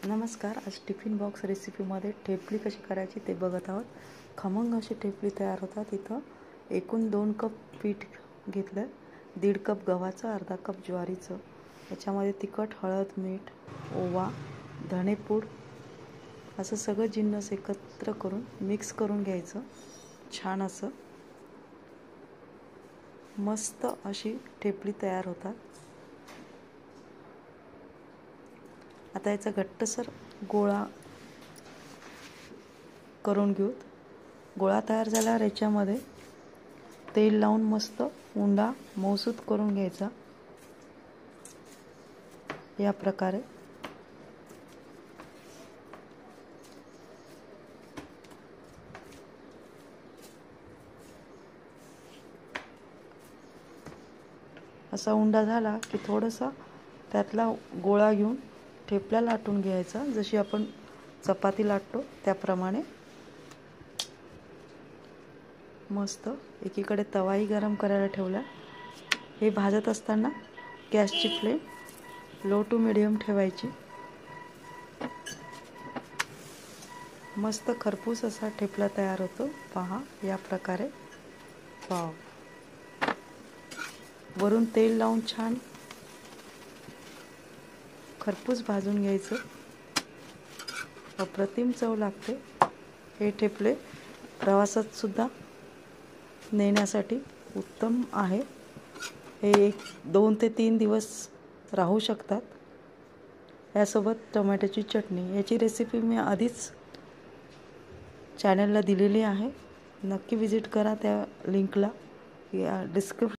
नमस्कार. आज tiffin box रेसिपीमध्ये ठेपली कशी करायची ते बघत आहोत. खमंग अशी ठेपली तयार होतात. इथं एकूण 2 कप पीठ घेतलं, 1.5 कप गव्हाचं, अर्धा कप ज्वारीचं. याच्यामध्ये तिखट, हळद, मीठ, ओवा, धणेपूड असं सगळं जिन्नस एकत्र करून मिक्स करून घ्यायचं. छान असं मस्त अशी ठेपली तयार होतात. आता याचा घट्टसर गोळा करून घेऊत. गोळा तयार झाल्यावर याच्यामध्ये तेल लावून मस्त उंडा मऊसूत करून घ्यायचा. या प्रकारे असा उंडा झाला की थोडासा त्यातला गोळा घेऊन ठेपल्या लाटून घ्यायचा. जशी आपण चपाती लाटतो त्याप्रमाणे. मस्त एकीकडे तवाही गरम करायला ठेवला. हे भाजत असताना गॅसची फ्लेम लो टू मिडियम ठेवायची. मस्त खरपूस असा ठेपला तयार होतो. पहा या प्रकारे. वाव. वरून तेल लावून छान खरपूस भाजून घ्यायचं. अप्रतिम चव लागते. हे ठेपले प्रवासात सुद्धा नेण्यासाठी उत्तम आहे. हे 2 ते 3 दिवस राहू शकतात. यासोबत टोमॅटोची चटणी. याची रेसिपी मी आधीच चॅनलला दिलेली आहे. नक्की विजिट करा त्या लिंकला. या डिस्क्रिप्शन